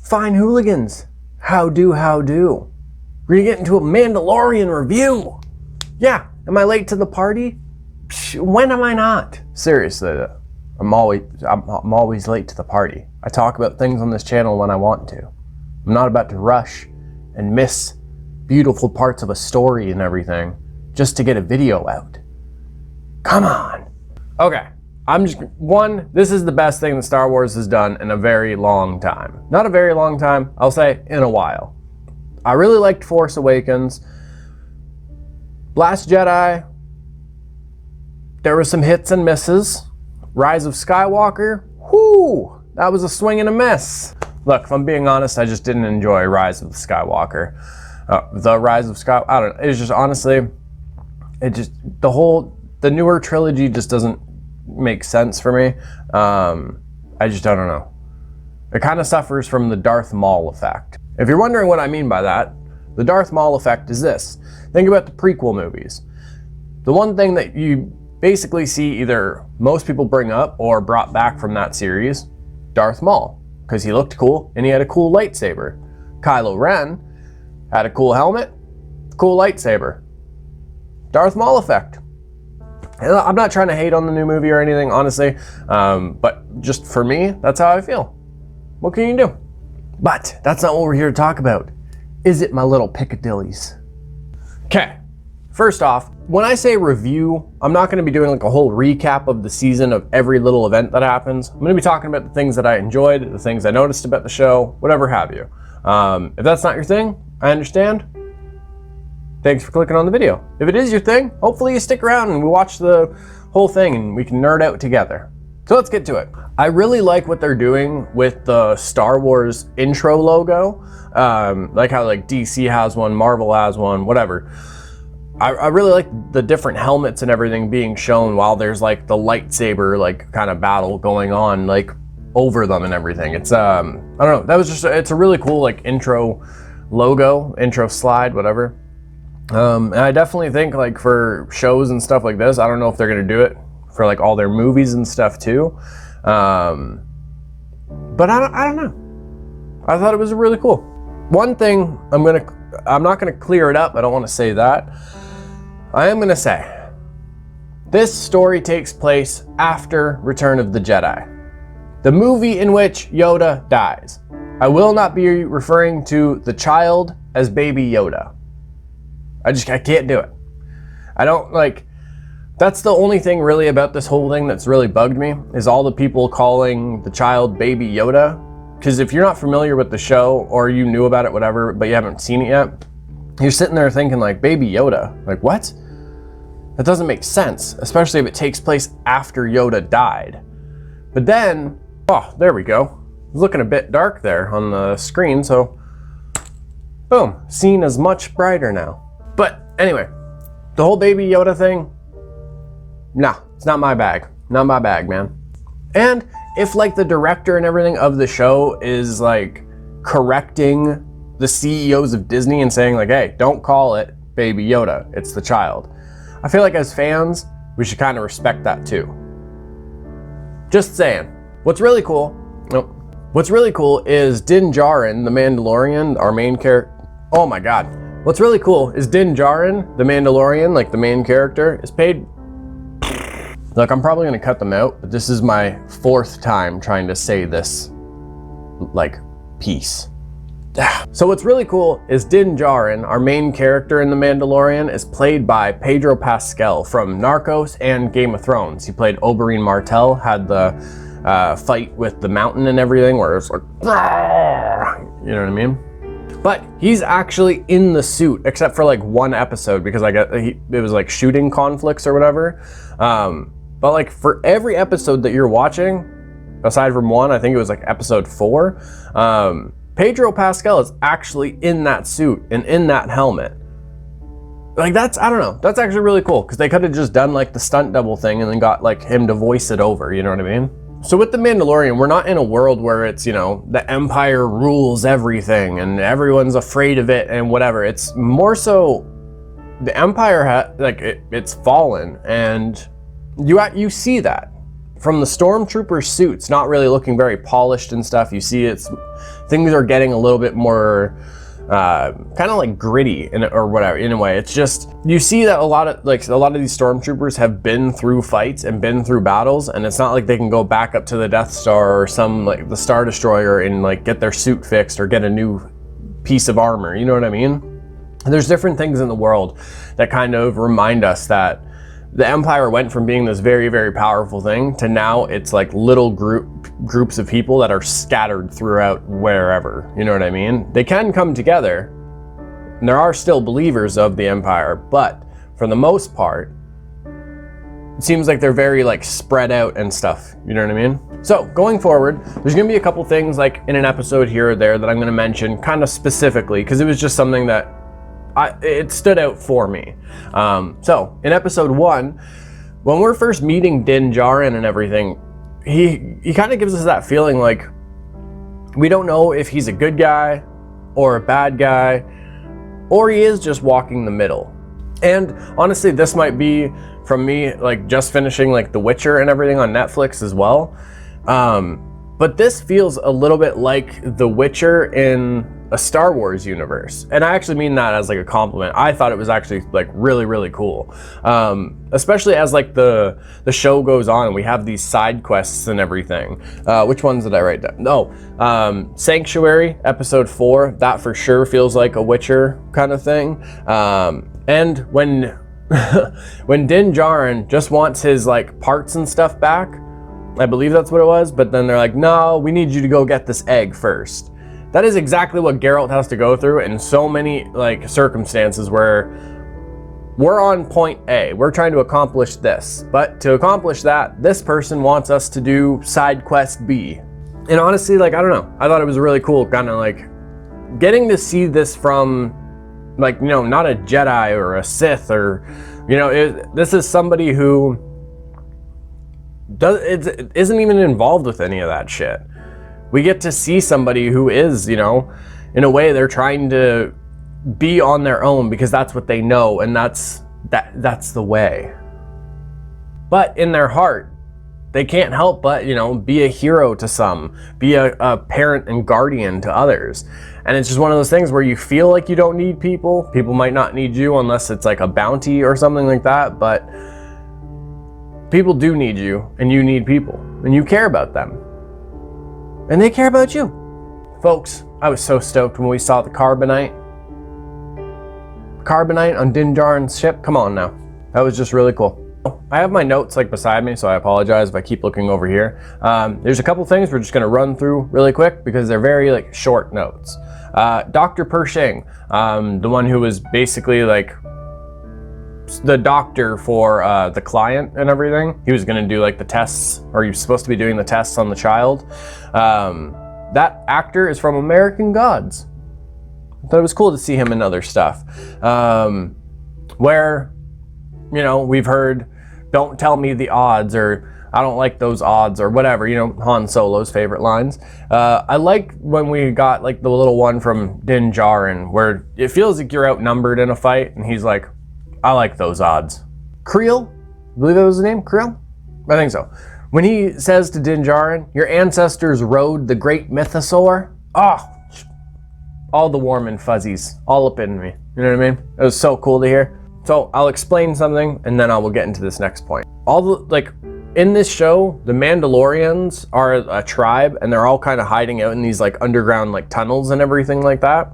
Fine hooligans, how do? We're gonna get into a Mandalorian review. Yeah, am I late to the party? Psh, when am I not? Seriously, I'm always late to the party. I talk about things on this channel when I want to. I'm not about to rush and miss beautiful parts of a story and everything just to get a video out. Come on. Okay. This is the best thing that Star Wars has done in a very long time. Not a very long time, I'll say in a while. I really liked Force Awakens. Last Jedi, there were some hits and misses. Rise of Skywalker, whoo, that was a swing and a miss. Look, if I'm being honest, I just didn't enjoy Rise of the Skywalker. The Rise of Skywalker, I don't know, it's just honestly, the newer trilogy just doesn't make sense for me. I don't know. It kind of suffers from the Darth Maul effect. If you're wondering what I mean by that, the Darth Maul effect is this. Think about the prequel movies. The one thing that you basically see either most people bring up or brought back from that series, Darth Maul, because he looked cool and he had a cool lightsaber. Kylo Ren had a cool helmet, cool lightsaber. Darth Maul effect. I'm not trying to hate on the new movie or anything, honestly, but just for me, that's how I feel. What can you do? But that's not what we're here to talk about, is it, my little Piccadillys? Okay, first off, when I say review, I'm not going to be doing like a whole recap of the season of every little event that happens. I'm going to be talking about the things that I enjoyed, the things I noticed about the show, whatever have you. If that's not your thing, I understand. Thanks for clicking on the video. If it is your thing, hopefully you stick around and we watch the whole thing and we can nerd out together. So let's get to it. I really like what they're doing with the Star Wars intro logo. Like how like DC has one, Marvel has one, whatever. I really like the different helmets and everything being shown while there's like the lightsaber like kind of battle going on like over them and everything. It's I don't know, that was just it's a really cool like intro logo, intro slide, whatever. And I definitely think like for shows and stuff like this, I don't know if they're gonna do it for like all their movies and stuff too. But I don't know. I thought it was really cool. One thing I'm not gonna clear it up. I don't want to say that. I am gonna say this story takes place after Return of the Jedi, the movie in which Yoda dies. I will not be referring to the child as Baby Yoda. I can't do it. I don't like, that's the only thing really about this whole thing that's really bugged me, is all the people calling the child Baby Yoda. Because if you're not familiar with the show, or you knew about it, whatever, but you haven't seen it yet, you're sitting there thinking like, Baby Yoda, like what? That doesn't make sense, especially if it takes place after Yoda died. But then, oh, there we go. It's looking a bit dark there on the screen, so boom, scene is much brighter now. But anyway, the whole Baby Yoda thing, nah, it's not my bag. Not my bag, man. And if like the director and everything of the show is like correcting the CEOs of Disney and saying like, hey, don't call it Baby Yoda, it's the child. I feel like as fans, we should kind of respect that too. Just saying. What's really cool is Din Djarin, the Mandalorian, our main character. Oh my God. What's really cool is Din Djarin, the Mandalorian, like the main character, is paid. Look, I'm probably gonna cut them out, but this is my 4th time trying to say this, like, piece. So what's really cool is Din Djarin, our main character in The Mandalorian, is played by Pedro Pascal from Narcos and Game of Thrones. He played Oberyn Martell, had the fight with the mountain and everything, where it's like, you know what I mean? But he's actually in the suit, except for like one episode, because it was like shooting conflicts or whatever. But like for every episode that you're watching, aside from one, I think it was like episode 4, Pedro Pascal is actually in that suit and in that helmet. Like that's, I don't know, that's actually really cool, because they could have just done like the stunt double thing and then got like him to voice it over, you know what I mean? So with The Mandalorian, we're not in a world where it's, you know, the Empire rules everything and everyone's afraid of it and whatever. It's more so the Empire, it's fallen, and you see that. from the stormtrooper suits not really looking very polished and stuff, you see things are getting a little bit more kind of like gritty or whatever in a way. It's just, you see that a lot of these stormtroopers have been through fights and been through battles, and it's not like they can go back up to the Death Star or some like the Star Destroyer and like get their suit fixed or get a new piece of armor, you know what I mean? And there's different things in the world that kind of remind us that the Empire went from being this very, very powerful thing to now it's like little groups of people that are scattered throughout wherever, you know what I mean? They can come together, and there are still believers of the Empire, but for the most part, it seems like they're very like spread out and stuff, you know what I mean? So going forward, there's gonna be a couple things like in an episode here or there that I'm gonna mention kind of specifically, because it was just something that it stood out for me. So in episode 1, when we're first meeting Din Djarin and everything, he kind of gives us that feeling like we don't know if he's a good guy or a bad guy, or he is just walking the middle. And honestly, this might be from me like just finishing like The Witcher and everything on Netflix as well. But this feels a little bit like The Witcher in a Star Wars universe. And I actually mean that as like a compliment. I thought it was actually like really, really cool. Especially as like the show goes on and we have these side quests and everything. Which ones did I write down? No, Sanctuary, episode 4, that for sure feels like a Witcher kind of thing. And when Din Djarin just wants his like parts and stuff back, I believe that's what it was, but then they're like, no, we need you to go get this egg first. That is exactly what Geralt has to go through in so many like circumstances where we're on point A, we're trying to accomplish this, but to accomplish that, this person wants us to do side quest B. And honestly, like, I don't know, I thought it was really cool kind of like getting to see this from like, you know, not a Jedi or a Sith or, you know, this is somebody who isn't even involved with any of that shit. We get to see somebody who is, you know, in a way they're trying to be on their own because that's what they know, and that's the way. But in their heart, they can't help but, you know, be a hero to some, be a parent and guardian to others. And it's just one of those things where you feel like you don't need people. People might not need you unless it's like a bounty or something like that, but people do need you, and you need people, and you care about them. And they care about you. Folks, I was so stoked when we saw the Carbonite. Carbonite on Din Djarin's ship, come on now. That was just really cool. I have my notes like beside me, so I apologize if I keep looking over here. There's a couple things we're just gonna run through really quick because they're very like short notes. Dr. Pershing, the one who was basically like the doctor for the client and everything. He was gonna do like the tests, or he was supposed to be doing the tests on the child. That actor is from American Gods. I thought it was cool to see him in other stuff. Where, you know, we've heard, don't tell me the odds, or I don't like those odds, or whatever, you know, Han Solo's favorite lines. I like when we got like the little one from Din Djarin, where it feels like you're outnumbered in a fight, and he's like, I like those odds. Creole? I believe that was the name? Creole? I think so. When he says to Din Djarin, your ancestors rode the great mythosaur. Oh, all the warm and fuzzies, all up in me. You know what I mean? It was so cool to hear. So I'll explain something, and then I will get into this next point. All the, like, in this show, the Mandalorians are a tribe, and they're all kind of hiding out in these like underground like tunnels and everything like that.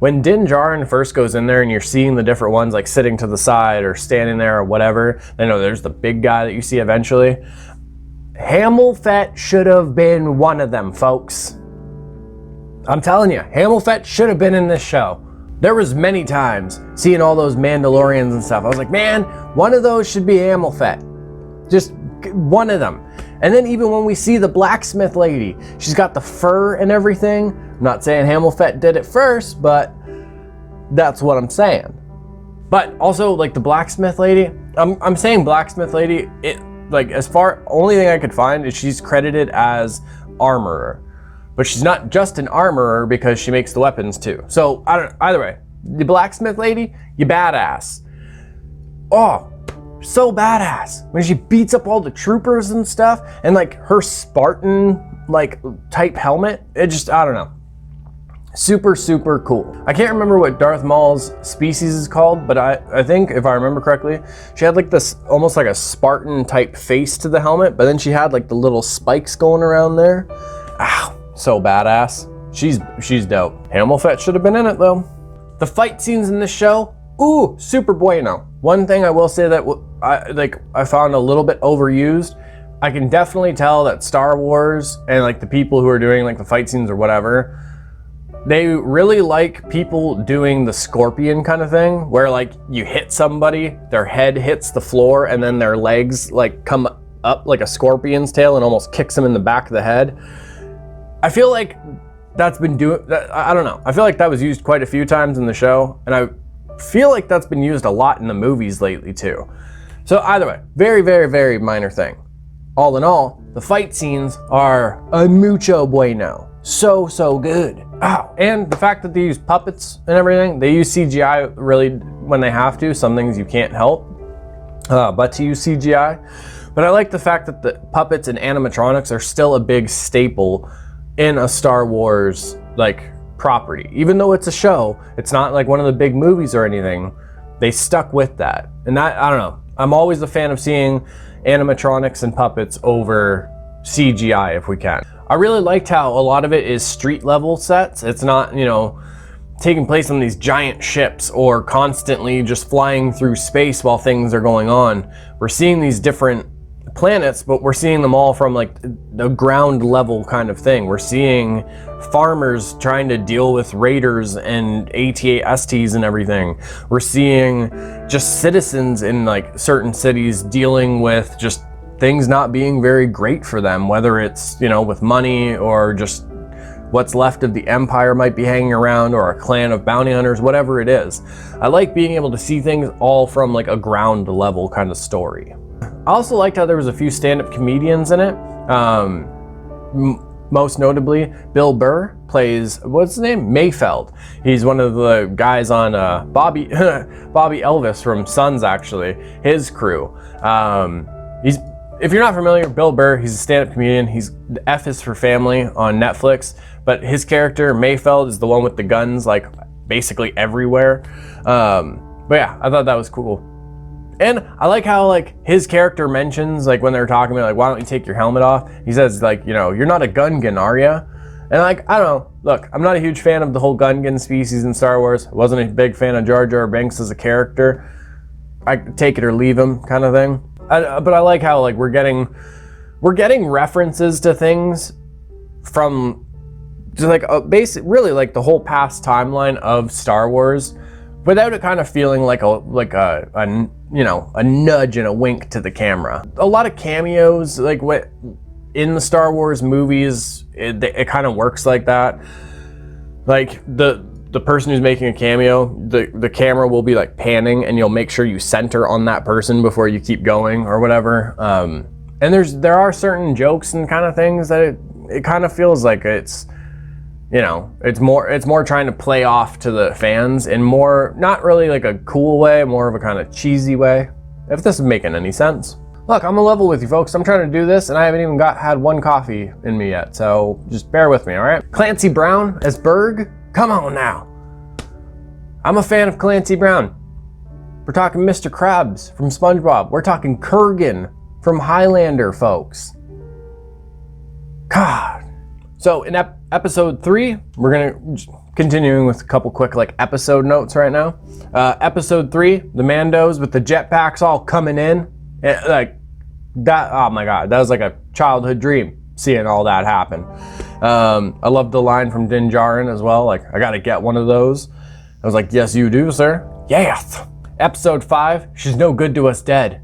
When Din Djarin first goes in there and you're seeing the different ones like sitting to the side or standing there or whatever, I know there's the big guy that you see eventually. Hamel Fett should have been one of them, folks. I'm telling you, Hamel Fett should have been in this show. There was many times seeing all those Mandalorians and stuff. I was like, man, one of those should be Hamel Fett. Just one of them. And then even when we see the Blacksmith Lady, she's got the fur and everything. I'm not saying Hamel Fett did it first, but that's what I'm saying. But also, like the Blacksmith Lady, I'm saying Blacksmith Lady, it like as far, only thing I could find is she's credited as armorer. But she's not just an armorer because she makes the weapons too. So either way, the Blacksmith Lady, you badass. Oh, So badass when she beats up all the troopers and stuff, and like her Spartan like type helmet. It just, I don't know. Super, super cool. I can't remember what Darth Maul's species is called, but I think if I remember correctly, she had like this almost like a Spartan type face to the helmet, but then she had like the little spikes going around there. Ow, so badass. She's dope. Animal Fett should have been in it though. The fight scenes in this show, ooh, super bueno. One thing I will say that I found a little bit overused. I can definitely tell that Star Wars and like the people who are doing like the fight scenes or whatever, they really like people doing the scorpion kind of thing, where like you hit somebody, their head hits the floor, and then their legs like come up like a scorpion's tail and almost kicks them in the back of the head. I feel like that's been I don't know. I feel like that was used quite a few times in the show, and I feel like that's been used a lot in the movies lately too. So either way, very, very, very minor thing. All in all, the fight scenes are a mucho bueno. So good. Ow. And the fact that they use puppets and everything, they use CGI really when they have to. Some things you can't help but to use CGI. But I like the fact that the puppets and animatronics are still a big staple in a Star Wars like property. Even though it's a show, it's not like one of the big movies or anything. They stuck with that. And that, I don't know. I'm always a fan of seeing animatronics and puppets over CGI if we can. I really liked how a lot of it is street level sets. It's not, you know, taking place on these giant ships or constantly just flying through space while things are going on. We're seeing these different planets, but we're seeing them all from like the ground level kind of thing. We're seeing farmers trying to deal with raiders and AT-STs and everything. We're seeing just citizens in like certain cities dealing with just things not being very great for them, whether it's, you know, with money or just what's left of the empire might be hanging around, or a clan of bounty hunters, whatever it is. I like being able to see things all from like a ground level kind of story. I also liked how there was a few stand-up comedians in it. Most notably, Bill Burr plays, what's his name? Mayfeld. He's one of the guys on Bobby Elvis from Sons, actually, his crew. If you're not familiar, Bill Burr, he's a stand-up comedian. He's the F is for Family on Netflix, but his character, Mayfeld, is the one with the guns, like, basically everywhere. But yeah, I thought that was cool. And I like how, like, his character mentions, like, when they're talking about, like, why don't you take your helmet off? He says, like, you know, you're not a Gungan, are ya? And, like, I don't know. Look, I'm not a huge fan of the whole Gungan species in Star Wars. I wasn't a big fan of Jar Jar Binks as a character. I take it or leave him kind of thing. But I like how like we're getting references to things from just like really like the whole past timeline of Star Wars, without it kind of feeling like a you know, a nudge and a wink to the camera. A lot of cameos like what in the Star Wars movies, it kind of works like that. Like the person who's making a cameo, the camera will be like panning, and you'll make sure you center on that person before you keep going or whatever. And there are certain jokes and kind of things that it kind of feels like it's, you know, it's more trying to play off to the fans in more, not really like a cool way, more of a kind of cheesy way, if this is making any sense. Look, I'm gonna level with you folks. I'm trying to do this and I haven't even had one coffee in me yet, so just bear with me, all right? Clancy Brown as Burr. Come on now. I'm a fan of Clancy Brown. We're talking Mr. Krabs from SpongeBob. We're talking Kurgan from Highlander, folks. God. So in episode 3, we're gonna continuing with a couple quick like episode notes right now. Episode 3, the Mandos with the jetpacks all coming in. Like that, oh my God, that was like a childhood dream, seeing all that happen. I love the line from Din Djarin as well, like, I gotta get one of those. I was like, yes, you do, sir. Yes. Episode 5, she's no good to us dead.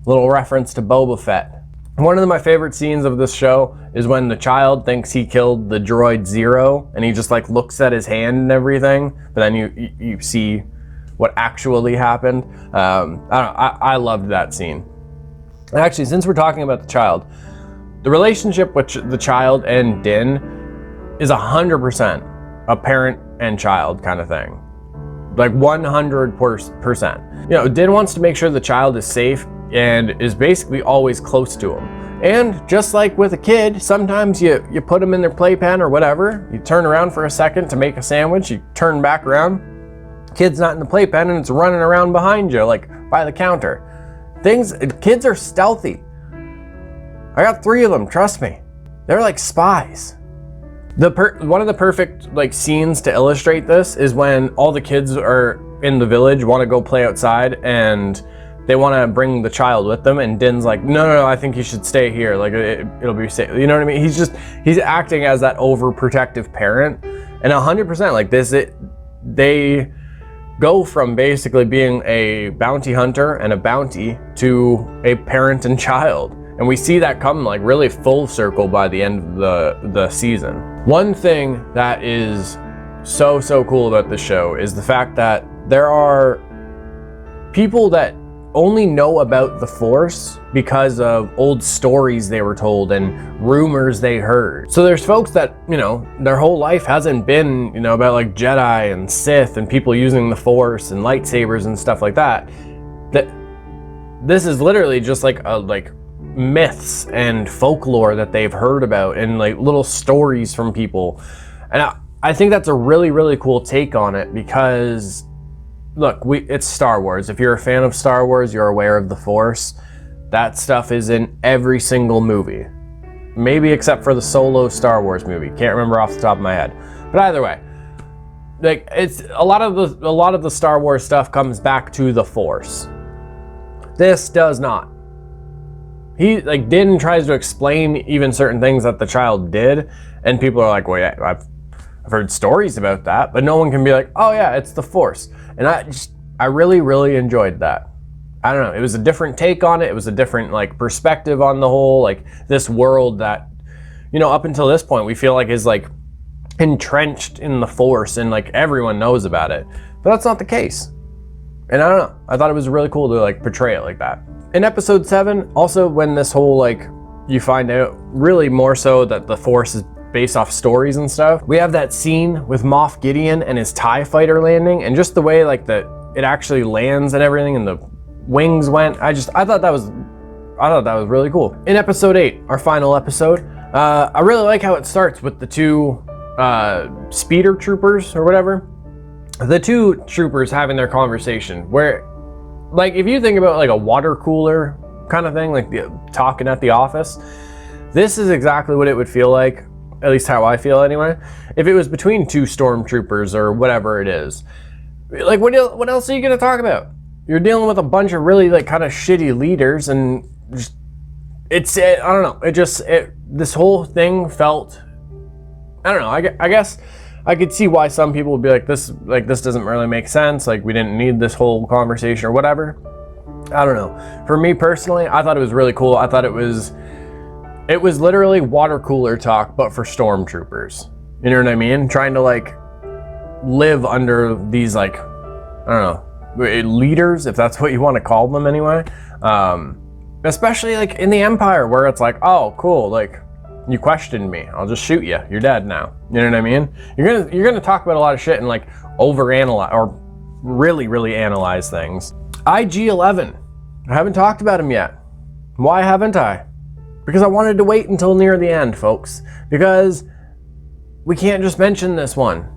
Little reference to Boba Fett. One of my favorite scenes of this show is when the child thinks he killed the droid Zero, and he just like looks at his hand and everything, but then you see what actually happened. I don't know, I loved that scene. And actually, since we're talking about the child, the relationship with the child and Din is 100% a parent and child kind of thing. like 100%. You know, Din wants to make sure the child is safe and is basically always close to him. And just like with a kid, sometimes you put them in their playpen or whatever, you turn around for a second to make a sandwich, you turn back around, kid's not in the playpen and it's running around behind you, like by the counter. Kids are stealthy. I got 3 of them, trust me. They're like spies. One of the perfect like scenes to illustrate this is when all the kids are in the village, want to go play outside, and they want to bring the child with them, and Din's like, no, I think you should stay here. Like it'll be safe. You know what I mean? He's acting as that overprotective parent, and 100% like this. They go from basically being a bounty hunter and a bounty to a parent and child. And we see that come like really full circle by the end of the season. One thing that is so cool about this show is the fact that there are people that only know about the Force because of old stories they were told and rumors they heard. So there's folks that, you know, their whole life hasn't been, you know, about like Jedi and Sith and people using the Force and lightsabers and stuff like that. That this is literally just like myths and folklore that they've heard about and like little stories from people. And I think that's a really cool take on it because look, it's Star Wars. If you're a fan of Star Wars, you're aware of the Force. That stuff is in every single movie. Maybe except for the Solo Star Wars movie. Can't remember off the top of my head. But either way, like it's a lot of the Star Wars stuff comes back to the Force. This does not. Din tries to explain even certain things that the child did, and people are like, well, yeah, I've heard stories about that, but no one can be like, oh yeah, it's the Force. And I really enjoyed that. I don't know, it was a different take on it. It was a different like perspective on the whole, like this world that, you know, up until this point we feel like is like entrenched in the Force and like everyone knows about it. But that's not the case. And I don't know, I thought it was really cool to like portray it like that. In episode 7, also when this whole like, you find out really more so that the Force is based off stories and stuff. We have that scene with Moff Gideon and his TIE fighter landing, and just the way like it actually lands and everything and the wings went. I thought that was really cool. In episode 8, our final episode, I really like how it starts with the 2 speeder troopers or whatever. The 2 troopers having their conversation where, like, if you think about like a water cooler kind of thing, like talking at the office, this is exactly what it would feel like, at least how I feel anyway, if it was between 2 stormtroopers or whatever it is. Like, what else are you going to talk about? You're dealing with a bunch of really like kind of shitty leaders, and just, I don't know, this whole thing felt, I don't know, I guess I could see why some people would be like, this doesn't really make sense, like we didn't need this whole conversation or whatever. I don't know. For me personally, I thought it was really cool. I thought it was literally water cooler talk, but for stormtroopers. You know what I mean? Trying to like live under these like, I don't know, leaders, if that's what you want to call them anyway. Especially like in the Empire, where it's like, oh cool, like you questioned me, I'll just shoot you. You're dead now. You know what I mean? You're gonna talk about a lot of shit and like overanalyze or really analyze things. IG11. I haven't talked about him yet. Why haven't I? Because I wanted to wait until near the end, folks. Because we can't just mention this one.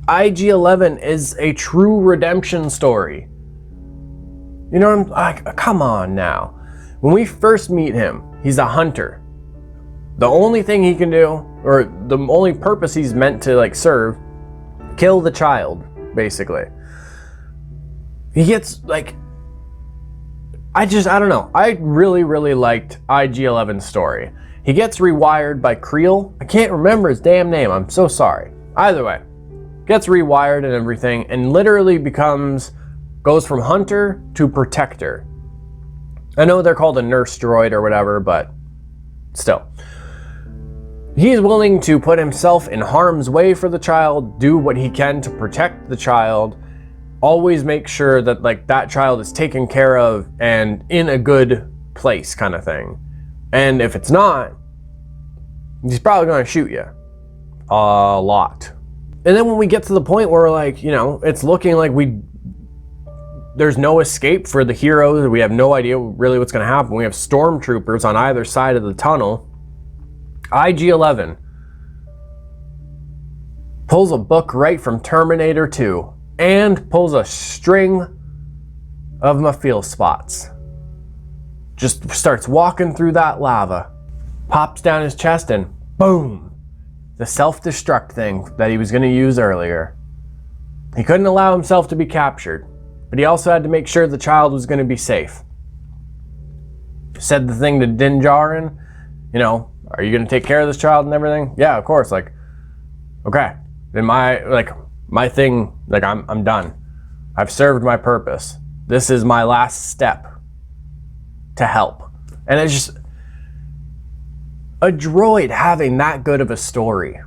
IG11 is a true redemption story. You know what I'm like? Come on now. When we first meet him, he's a hunter. The only thing he can do, or the only purpose he's meant to like serve, kill the child, basically. He gets like, I don't know. I really liked IG11's story. He gets rewired by Creole. I can't remember his damn name. I'm so sorry. Either way, gets rewired and everything, and literally goes from hunter to protector. I know they're called a nurse droid or whatever, but still. He's willing to put himself in harm's way for the child, do what he can to protect the child, always make sure that like that child is taken care of and in a good place kind of thing. And if it's not, he's probably going to shoot you. A lot. And then when we get to the point where, like, you know, it's looking like there's no escape for the heroes. We have no idea really what's going to happen. We have stormtroopers on either side of the tunnel. IG11 pulls a book right from Terminator 2 and pulls a string of my feel spots. Just starts walking through that lava, pops down his chest, and boom, the self-destruct thing that he was going to use earlier. He couldn't allow himself to be captured, but he also had to make sure the child was going to be safe. Said the thing to Din Djarin, you know, are you going to take care of this child and everything? Yeah, of course. Like, okay, then my thing, like, I'm done. I've served my purpose. This is my last step to help. And it's just a droid having that good of a story.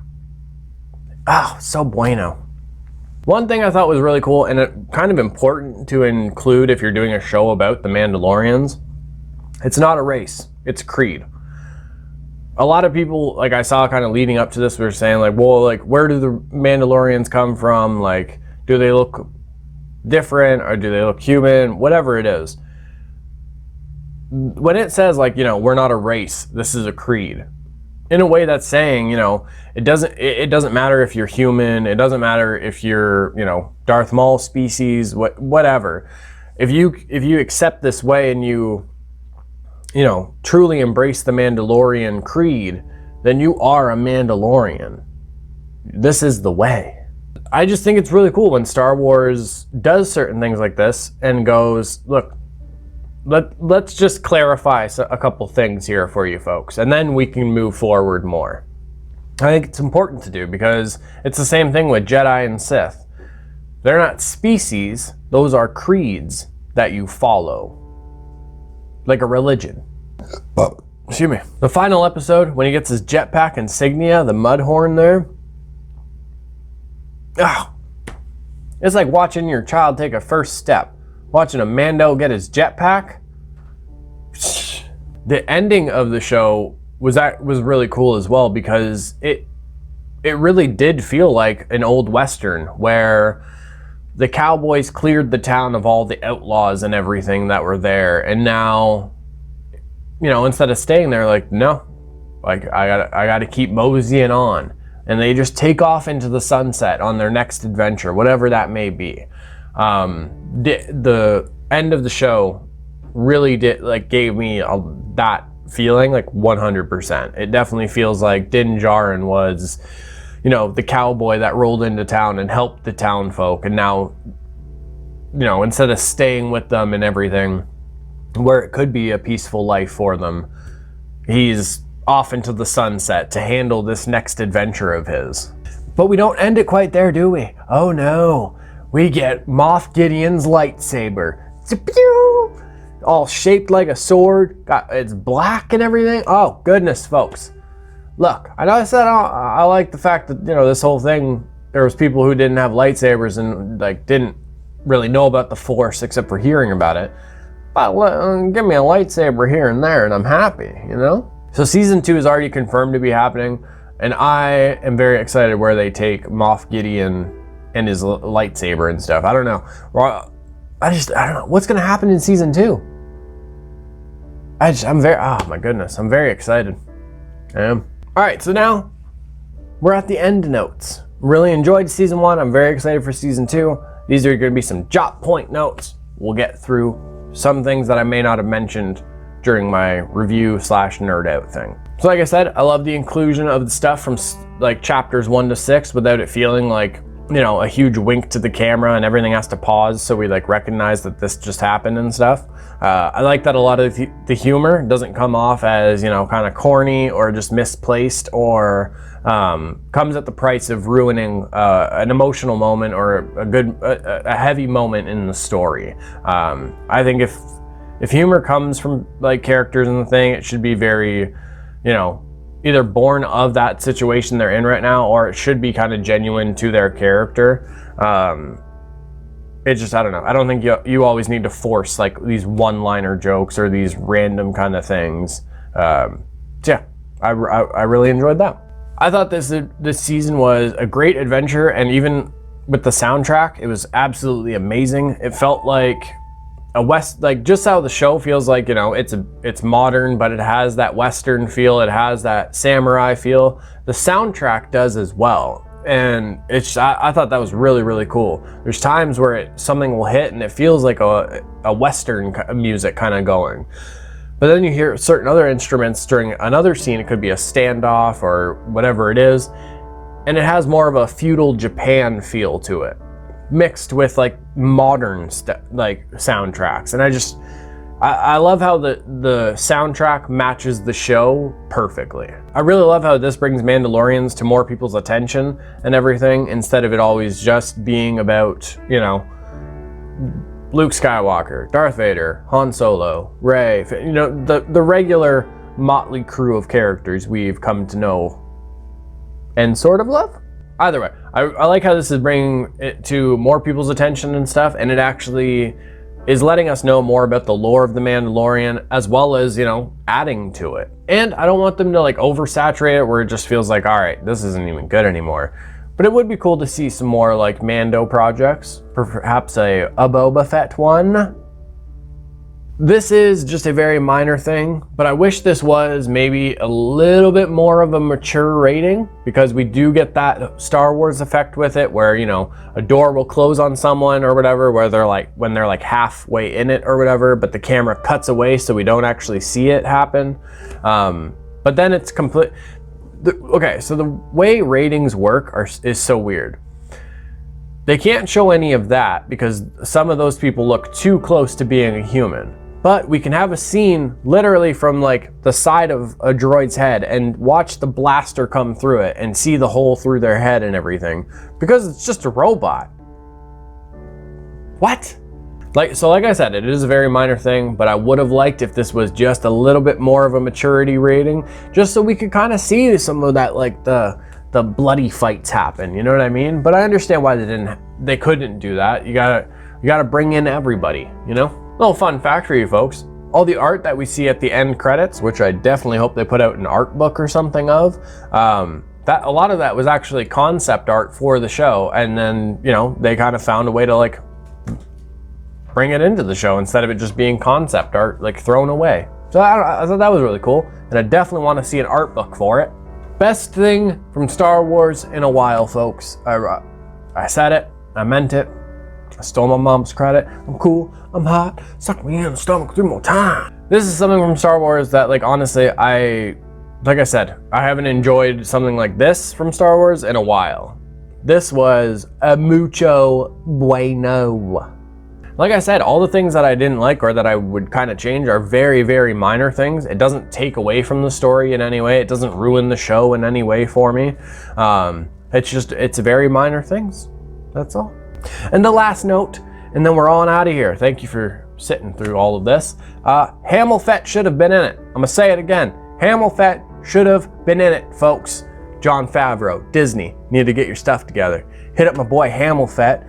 Oh, so bueno. One thing I thought was really cool and it kind of important to include if you're doing a show about the Mandalorians, it's not a race, it's a creed. A lot of people, like I saw kind of leading up to this, were saying like, well, like, where do the Mandalorians come from? Like, do they look different or do they look human? Whatever it is. When it says, like, you know, we're not a race, this is a creed. In a way that's saying, you know, it doesn't matter if you're human, it doesn't matter if you're, you know, Darth Maul species, whatever. If you accept this way and you know, truly embrace the Mandalorian creed, then you are a Mandalorian. This is the way. I just think it's really cool when Star Wars does certain things like this and goes, look, let's just clarify a couple things here for you folks, and then we can move forward more. I think it's important to do because it's the same thing with Jedi and Sith. They're not species, those are creeds that you follow. Like a religion. Excuse me. The final episode, when he gets his jetpack insignia, the mud horn there. Oh, it's like watching your child take a first step. Watching a Mando get his jetpack. The ending of the show was really cool as well because it really did feel like an old Western where the cowboys cleared the town of all the outlaws and everything that were there, and now, you know, instead of staying there, like, no, like, I gotta keep moseying on, and they just take off into the sunset on their next adventure, whatever that may be. The end of the show really gave me that feeling, like 100%. It definitely feels like Din Djarin was, you know, the cowboy that rolled into town and helped the town folk, and now, you know, instead of staying with them and everything, where it could be a peaceful life for them, he's off into the sunset to handle this next adventure of his. But we don't end it quite there, do we? Oh no, we get Moff Gideon's lightsaber. All shaped like a sword, it's black and everything. Oh goodness, folks. Look, I know I said I like the fact that, you know, this whole thing, there was people who didn't have lightsabers and like didn't really know about the Force except for hearing about it. But give me a lightsaber here and there and I'm happy, you know? So season 2 is already confirmed to be happening, and I am very excited where they take Moff Gideon and his lightsaber and stuff. I don't know. I don't know what's gonna happen in season 2. Oh my goodness, I'm very excited. I am. All right, so now we're at the end notes. Really enjoyed season 1. I'm very excited for season 2. These are going to be some jot point notes. We'll get through some things that I may not have mentioned during my review / nerd out thing. So like I said, I love the inclusion of the stuff from like chapters 1 to 6 without it feeling like, you know, a huge wink to the camera and everything has to pause so we like recognize that this just happened and stuff. I like that a lot of the humor doesn't come off as, you know, kind of corny or just misplaced or comes at the price of ruining an emotional moment or a heavy moment in the story. I think if humor comes from like characters in the thing, it should be very, you know, either born of that situation they're in right now, or it should be kind of genuine to their character. It's just, I don't know. I don't think you always need to force like these one-liner jokes or these random kind of things. So yeah, I really enjoyed that. I thought this season was a great adventure, and even with the soundtrack, it was absolutely amazing. It felt like like just how the show feels like, you know, it's modern, but it has that Western feel, it has that samurai feel. The soundtrack does as well. And I thought that was really, really cool. There's times where something will hit and it feels like a Western music kind of going. But then you hear certain other instruments during another scene. It could be a standoff or whatever it is. And it has more of a feudal Japan feel to it, mixed with like modern like soundtracks. And I love how the soundtrack matches the show perfectly. I really love how this brings Mandalorians to more people's attention and everything, instead of it always just being about, you know, Luke Skywalker, Darth Vader, Han Solo, Rey, you know, the regular motley crew of characters we've come to know and sort of love. Either way, I like how this is bringing it to more people's attention and stuff, and it actually is letting us know more about the lore of the Mandalorian, as well as, you know, adding to it. And I don't want them to like oversaturate it where it just feels like, all right, this isn't even good anymore. But it would be cool to see some more like Mando projects, perhaps a Boba Fett one. This is just a very minor thing, but I wish this was maybe a little bit more of a mature rating, because we do get that Star Wars effect with it where, you know, a door will close on someone or whatever, where they're like, when they're like halfway in it or whatever, but the camera cuts away so we don't actually see it happen. But then it's complete. Okay, so the way ratings work is so weird. They can't show any of that because some of those people look too close to being a human. But we can have a scene literally from like the side of a droid's head and watch the blaster come through it and see the hole through their head and everything, because it's just a robot. What? Like I said, it is a very minor thing, but I would have liked if this was just a little bit more of a maturity rating, just so we could kind of see some of that, like the bloody fights happen, you know what I mean? But I understand why they couldn't do that. You gotta bring in everybody, you know? Little fun fact for you folks. All the art that we see at the end credits, which I definitely hope they put out an art book or something of, that a lot of that was actually concept art for the show, and then, you know, they kind of found a way to like bring it into the show instead of it just being concept art, like thrown away. So I thought that was really cool, and I definitely want to see an art book for it. Best thing from Star Wars in a while, folks. I said it, I meant it. I stole my mom's credit. I'm cool, I'm hot, suck me in the stomach 3 more times. This is something from Star Wars that, like, honestly, like I said, I haven't enjoyed something like this from Star Wars in a while. This was a mucho bueno. Like I said, all the things that I didn't like or that I would kind of change are very, very minor things. It doesn't take away from the story in any way. It doesn't ruin the show in any way for me. It's very minor things. That's all. And the last note, and then we're on out of here. Thank you for sitting through all of this. Hamilfett should have been in it. I'm gonna say it again. Hamilfett should have been in it, folks. Jon Favreau, Disney, need to get your stuff together. Hit up my boy Hamilfett.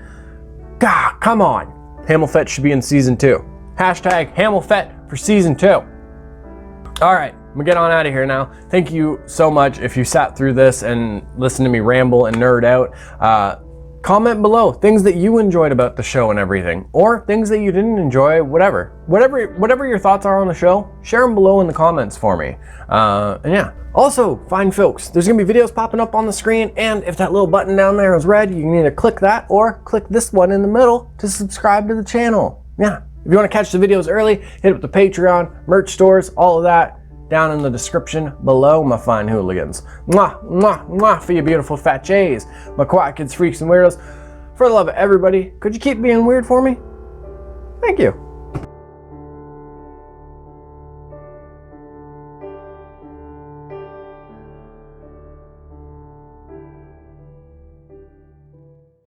God, come on. Hamilfett should be in season 2. Hashtag Hamilfett for season 2. All right, I'm gonna get on out of here now. Thank you so much if you sat through this and listened to me ramble and nerd out. Comment below things that you enjoyed about the show and everything, or things that you didn't enjoy, whatever your thoughts are on the show, share them below in the comments for me. And yeah, also, fine folks, there's gonna be videos popping up on the screen, and if that little button down there is red, you can either click that or click this one in the middle to subscribe to the channel. Yeah, if you wanna catch the videos early, hit up the Patreon, merch stores, all of that down in the description below, my fine hooligans. Mwah, mwah, mwah for you beautiful fat J's, my quiet kids, freaks, and weirdos. For the love of everybody, could you keep being weird for me? Thank you.